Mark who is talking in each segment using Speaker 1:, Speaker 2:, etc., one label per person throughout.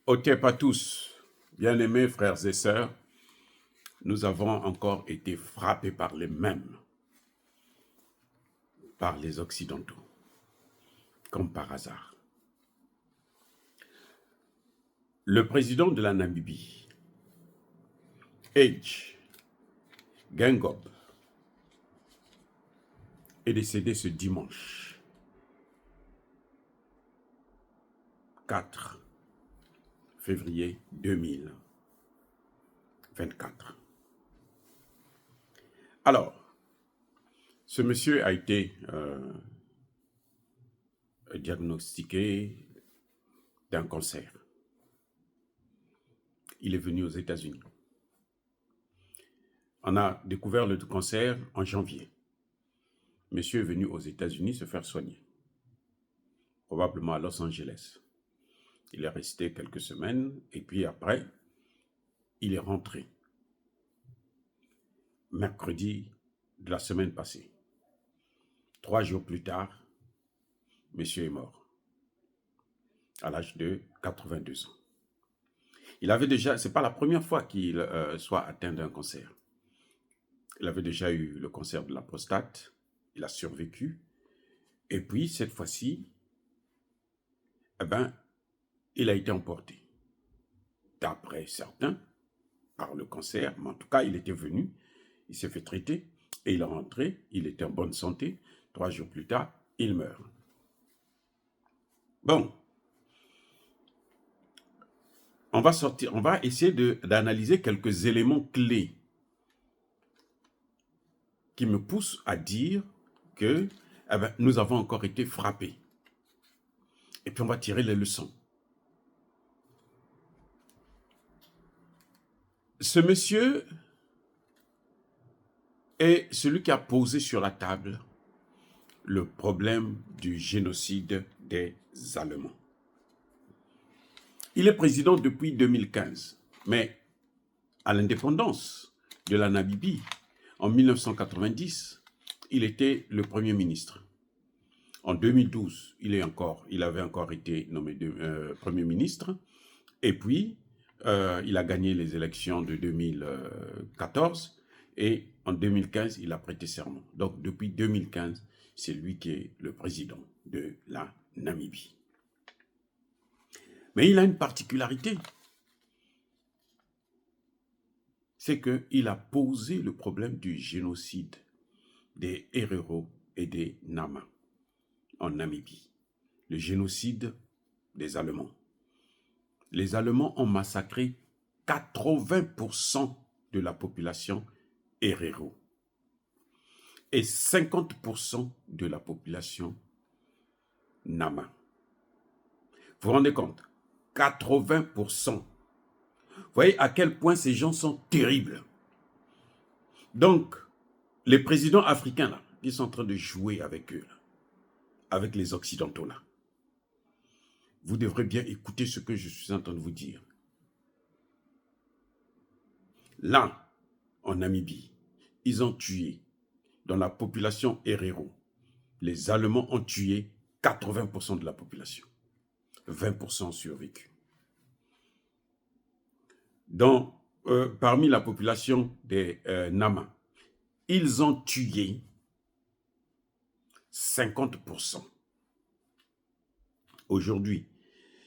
Speaker 1: Otep à tous, bien-aimés frères et sœurs, nous avons encore été frappés par les mêmes, par les Occidentaux, comme par hasard. Le président de la Namibie, Hage Geingob, est décédé ce dimanche 4 février 2024. Alors, ce monsieur a été diagnostiqué d'un cancer. Il est venu aux États-Unis. On a découvert le cancer en janvier. Monsieur est venu aux États-Unis se faire soigner, probablement à Los Angeles. Il est resté quelques semaines et puis après, il est rentré. Mercredi de la semaine passée. 3 jours plus tard, monsieur est mort à l'âge de 82 ans. Il avait déjà, c'est pas la première fois qu'il soit atteint d'un cancer. Il avait déjà eu le cancer de la prostate, il a survécu, et puis cette fois-ci, il a été emporté. D'après certains, par le cancer, mais en tout cas, il était venu, il s'est fait traiter, et il est rentré, il était en bonne santé. 3 jours plus tard, il meurt. Bon, on va essayer d'analyser quelques éléments clés qui me poussent à dire que nous avons encore été frappés. Et puis on va tirer les leçons. Ce monsieur est celui qui a posé sur la table le problème du génocide des Allemands. Il est président depuis 2015, mais à l'indépendance de la Namibie, en 1990, il était le Premier ministre. En 2012, il avait encore été nommé Premier ministre. Et puis, il a gagné les élections de 2014. Et en 2015, il a prêté serment. Donc, depuis 2015, c'est lui qui est le président de la Namibie. Mais il a une particularité. C'est qu'il a posé le problème du génocide des Herero et des Nama en Namibie. Le génocide des Allemands. Les Allemands ont massacré 80% de la population Herero et 50% de la population Nama. Vous vous rendez compte? 80%. Vous voyez à quel point ces gens sont terribles. Donc, les présidents africains, là, ils sont en train de jouer avec eux, là, avec les Occidentaux, là. Vous devrez bien écouter ce que je suis en train de vous dire. Là, en Namibie, ils ont tué, dans la population Herero, les Allemands ont tué 80% de la population. 20% ont survécu. Parmi la population des Nama, ils ont tué 50%. Aujourd'hui,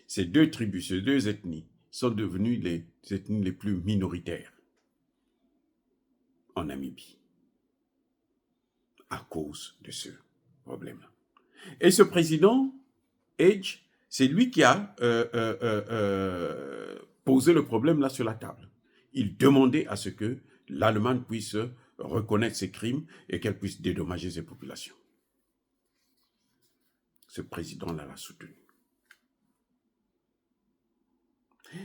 Speaker 1: ces deux tribus, ces deux ethnies sont devenues les ethnies les plus minoritaires en Namibie à cause de ce problème-là. Et ce président, Hage, c'est lui qui a posé le problème là sur la table. Il demandait à ce que l'Allemagne puisse reconnaître ses crimes et qu'elle puisse dédommager ses populations. Ce président-là l'a soutenu.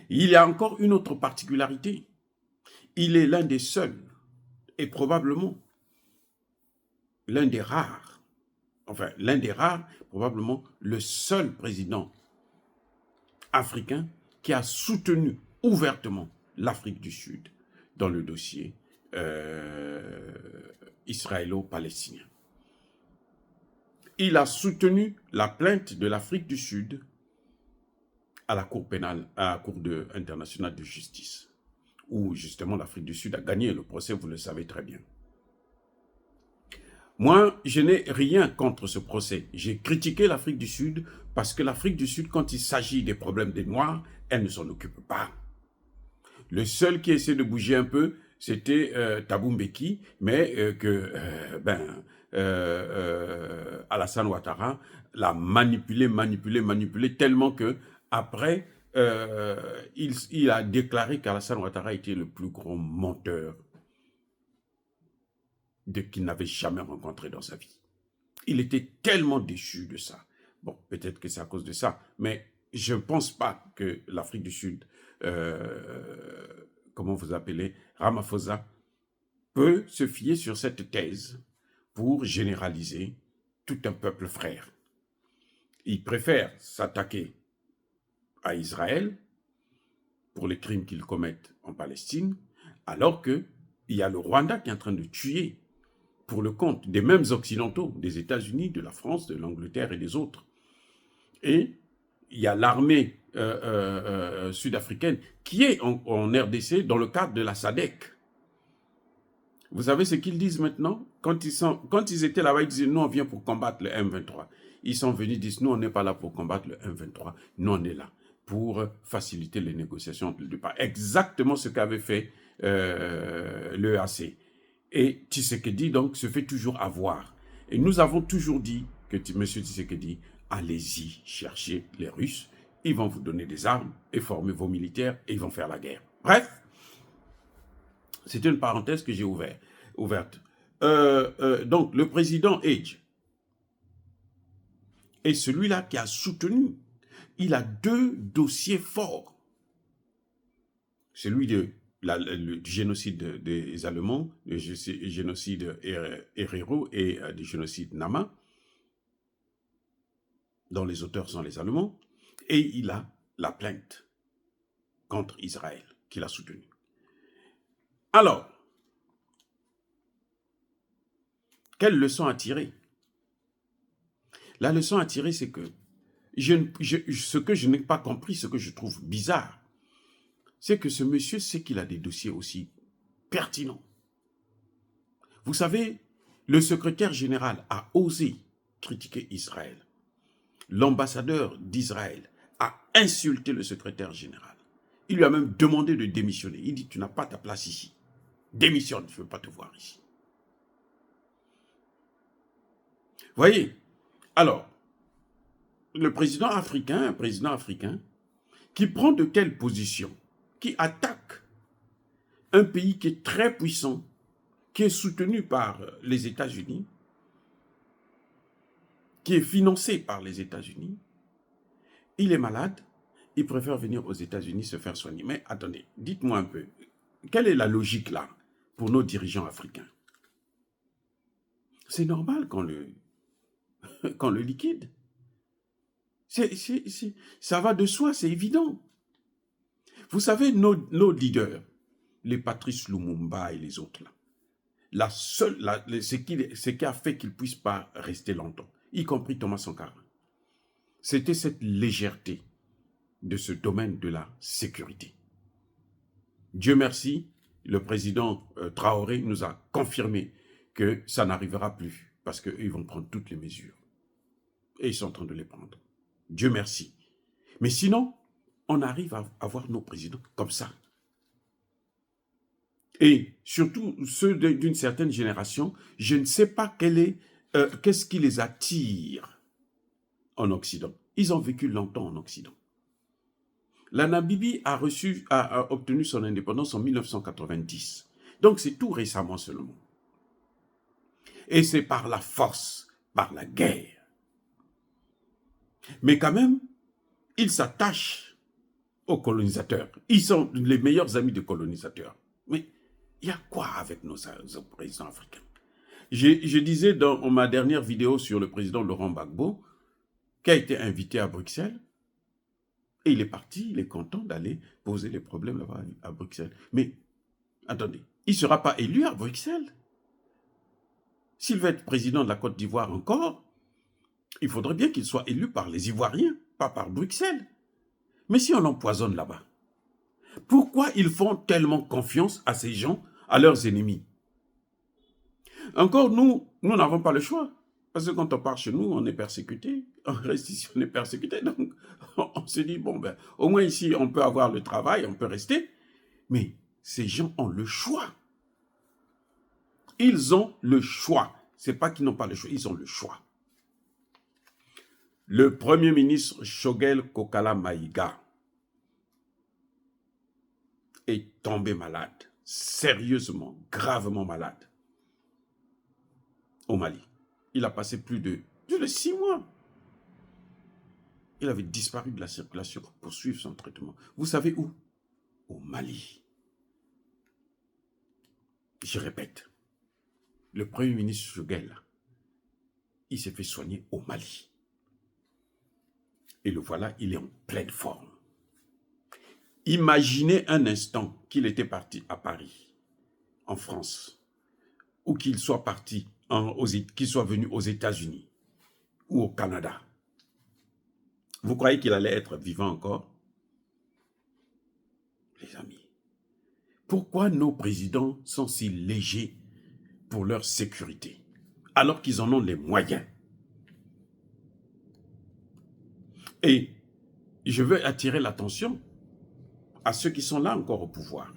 Speaker 1: Il y a encore une autre particularité. Il est l'un des seuls, et probablement l'un des rares, probablement le seul président africain qui a soutenu ouvertement l'Afrique du Sud dans le dossier israélo-palestinien. Il a soutenu la plainte de l'Afrique du Sud à la Cour pénale, à la Cour internationale de justice, où justement l'Afrique du Sud a gagné le procès, vous le savez très bien. Moi, je n'ai rien contre ce procès. J'ai critiqué l'Afrique du Sud parce que l'Afrique du Sud, quand il s'agit des problèmes des Noirs, elle ne s'en occupe pas. Le seul qui essaie de bouger un peu, c'était Thabo Mbeki, mais Alassane Ouattara l'a manipulé tellement que après, il a déclaré qu'Alassane Ouattara était le plus gros menteur qu'il n'avait jamais rencontré dans sa vie. Il était tellement déçu de ça. Bon, peut-être que c'est à cause de ça, mais je ne pense pas que l'Afrique du Sud, comment vous appelez, Ramaphosa, peut se fier sur cette thèse pour généraliser tout un peuple frère. Il préfère s'attaquer à Israël pour les crimes qu'ils commettent en Palestine, alors qu'il y a le Rwanda qui est en train de tuer pour le compte des mêmes Occidentaux, des États-Unis, de la France, de l'Angleterre et des autres. Et il y a l'armée sud-africaine qui est en RDC dans le cadre de la SADC. Vous savez ce qu'ils disent maintenant? Quand ils étaient là-bas, ils disaient, nous on vient pour combattre le M23. Ils sont venus, ils disent, nous on n'est pas là pour combattre le M23, nous on est là pour faciliter les négociations entre les deux parties. Exactement ce qu'avait fait l'EAC. Et Tshisekedi, donc, se fait toujours avoir. Et nous avons toujours dit que M. Tshisekedi, allez-y chercher les Russes, ils vont vous donner des armes et former vos militaires et ils vont faire la guerre. Bref, c'est une parenthèse que j'ai ouverte. Donc, le président Edge est celui-là qui a soutenu. Il a deux dossiers forts. Celui du génocide des Allemands, le génocide Herero et du génocide Nama, dont les auteurs sont les Allemands, et il a la plainte contre Israël qu'il a soutenue. Alors, quelle leçon à tirer? La leçon à tirer, c'est que ce que je n'ai pas compris, ce que je trouve bizarre, c'est que ce monsieur sait qu'il a des dossiers aussi pertinents. Vous savez, le secrétaire général a osé critiquer Israël. L'ambassadeur d'Israël a insulté le secrétaire général. Il lui a même demandé de démissionner. Il dit, tu n'as pas ta place ici. Démissionne, je ne veux pas te voir ici. Voyez, alors, le président africain, un président africain, qui prend de telles positions, qui attaque un pays qui est très puissant, qui est soutenu par les États-Unis, qui est financé par les États-Unis, il est malade, il préfère venir aux États-Unis se faire soigner. Mais attendez, dites-moi un peu, quelle est la logique là pour nos dirigeants africains? C'est normal qu'on le liquide. Ça va de soi, c'est évident. Vous savez, nos leaders, les Patrice Lumumba et les autres là, ce qui a fait qu'ils ne puissent pas rester longtemps, y compris Thomas Sankara, c'était cette légèreté de ce domaine de la sécurité. Dieu merci, le président Traoré nous a confirmé que ça n'arrivera plus parce qu'ils vont prendre toutes les mesures. Et ils sont en train de les prendre. Dieu merci. Mais sinon, on arrive à avoir nos présidents comme ça. Et surtout, ceux d'une certaine génération, je ne sais pas qu'est-ce qui les attire en Occident. Ils ont vécu longtemps en Occident. La Namibie a obtenu son indépendance en 1990. Donc c'est tout récemment seulement. Et c'est par la force, par la guerre. Mais quand même, ils s'attachent aux colonisateurs. Ils sont les meilleurs amis des colonisateurs. Mais il y a quoi avec nos présidents africains? Je disais dans ma dernière vidéo sur le président Laurent Gbagbo, qui a été invité à Bruxelles, et il est parti, il est content d'aller poser les problèmes là-bas à Bruxelles. Mais, attendez, il ne sera pas élu à Bruxelles. S'il veut être président de la Côte d'Ivoire encore, il faudrait bien qu'il soit élu par les Ivoiriens, pas par Bruxelles. Mais si on empoisonne là-bas, pourquoi ils font tellement confiance à ces gens, à leurs ennemis? Encore, nous n'avons pas le choix. Parce que quand on part chez nous, on est persécuté. On reste ici, on est persécuté. Donc, on se dit, bon, ben, au moins ici, on peut avoir le travail, on peut rester. Mais ces gens ont le choix. Ils ont le choix. Ce n'est pas qu'ils n'ont pas le choix, ils ont le choix. Le Premier ministre Shogel Kokala Maïga est tombé malade, sérieusement, gravement malade, au Mali. Il a passé plus de 6 mois. Il avait disparu de la circulation pour suivre son traitement. Vous savez où? Au Mali. Je répète, le Premier ministre Shogel, il s'est fait soigner au Mali. Et le voilà, il est en pleine forme. Imaginez un instant qu'il était parti à Paris, en France, ou qu'il soit parti, qu'il soit venu aux États-Unis ou au Canada. Vous croyez qu'il allait être vivant encore? Les amis, pourquoi nos présidents sont si légers pour leur sécurité, alors qu'ils en ont les moyens? Et je veux attirer l'attention à ceux qui sont là encore au pouvoir.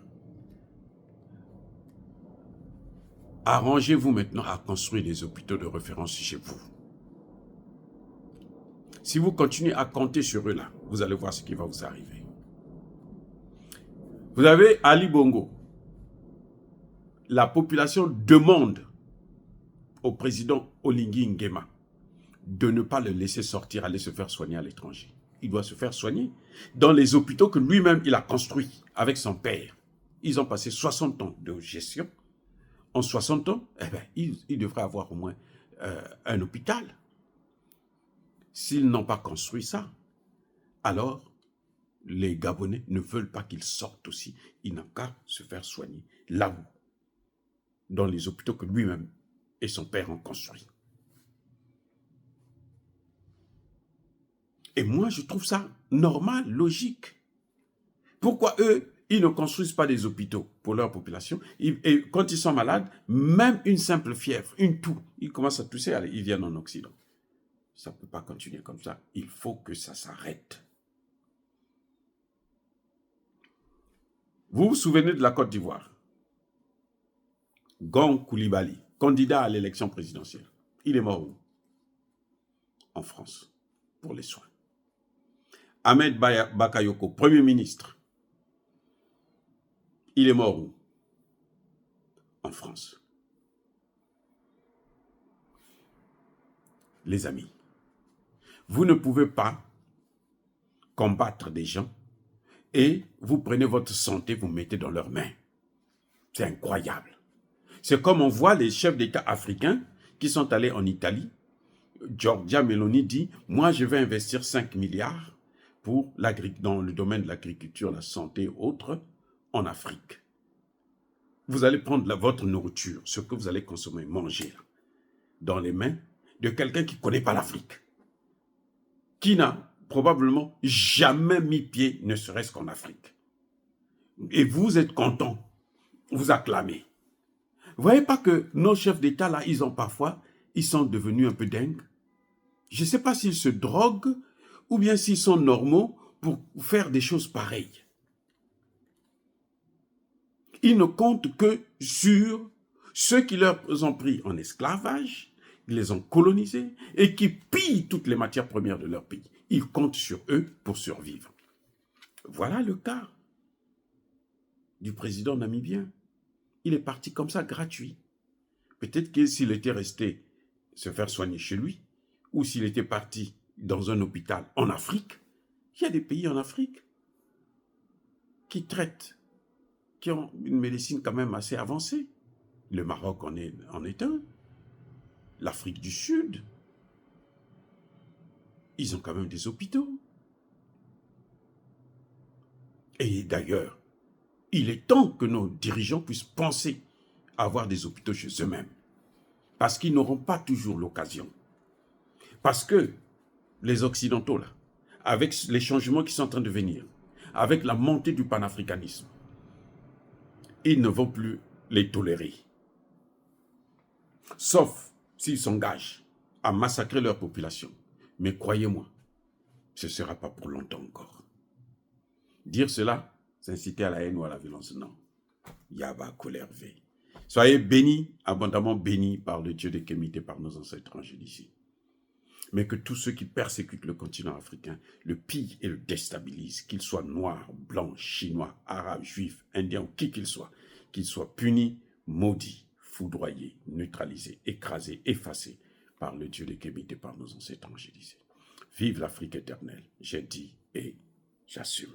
Speaker 1: Arrangez-vous maintenant à construire des hôpitaux de référence chez vous. Si vous continuez à compter sur eux là, vous allez voir ce qui va vous arriver. Vous avez Ali Bongo. La population demande au président Oligui Nguema de ne pas le laisser sortir, aller se faire soigner à l'étranger. Il doit se faire soigner dans les hôpitaux que lui-même il a construits avec son père. Ils ont passé 60 ans de gestion. En 60 ans, eh ben, il devrait avoir au moins un hôpital. S'ils n'ont pas construit ça, alors les Gabonais ne veulent pas qu'ils sortent aussi. Ils n'ont qu'à se faire soigner là-haut, dans les hôpitaux que lui-même et son père ont construits. Et moi, je trouve ça normal, logique. Pourquoi eux, ils ne construisent pas des hôpitaux pour leur population? Et quand ils sont malades, même une simple fièvre, une toux, ils commencent à tousser, allez, ils viennent en Occident. Ça ne peut pas continuer comme ça. Il faut que ça s'arrête. Vous vous souvenez de la Côte d'Ivoire? Gon Coulibaly, candidat à l'élection présidentielle. Il est mort où? En France, pour les soins. Ahmed Bakayoko, Premier ministre. Il est mort où? En France. Les amis, vous ne pouvez pas combattre des gens et vous prenez votre santé, vous mettez dans leurs mains. C'est incroyable. C'est comme on voit les chefs d'État africains qui sont allés en Italie. Giorgia Meloni dit, moi je vais investir 5 milliards dans le domaine de l'agriculture, la santé et autres, en Afrique. Vous allez prendre votre nourriture, ce que vous allez consommer, manger, dans les mains de quelqu'un qui ne connaît pas l'Afrique, qui n'a probablement jamais mis pied, ne serait-ce qu'en Afrique. Et vous êtes content, vous acclamez. Vous ne voyez pas que nos chefs d'État, là, ils sont devenus un peu dingues? Je ne sais pas s'ils se droguent ou bien s'ils sont normaux pour faire des choses pareilles. Ils ne comptent que sur ceux qui leur ont pris en esclavage, ils les ont colonisés et qui pillent toutes les matières premières de leur pays. Ils comptent sur eux pour survivre. Voilà le cas du président namibien. Il est parti comme ça, gratuit. Peut-être que s'il était resté se faire soigner chez lui, ou s'il était parti dans un hôpital en Afrique, il y a des pays en Afrique qui traitent, qui ont une médecine quand même assez avancée. Le Maroc en est un. L'Afrique du Sud, ils ont quand même des hôpitaux. Et d'ailleurs, il est temps que nos dirigeants puissent penser à avoir des hôpitaux chez eux-mêmes. Parce qu'ils n'auront pas toujours l'occasion. Parce que les Occidentaux, là, avec les changements qui sont en train de venir, avec la montée du panafricanisme, ils ne vont plus les tolérer. Sauf s'ils s'engagent à massacrer leur population. Mais croyez-moi, ce ne sera pas pour longtemps encore. Dire cela, c'est inciter à la haine ou à la violence. Non. Yaba Kolervé. Soyez bénis, abondamment bénis par le Dieu des Kémites et par nos ancêtres angéliques ici. Mais que tous ceux qui persécutent le continent africain le pillent et le déstabilisent, qu'ils soient noirs, blancs, chinois, arabes, juifs, indiens, qui qu'ils soient punis, maudits, foudroyés, neutralisés, écrasés, effacés par le Dieu des Kémites et par nos ancêtres angélisés. Vive l'Afrique éternelle, j'ai dit et j'assume.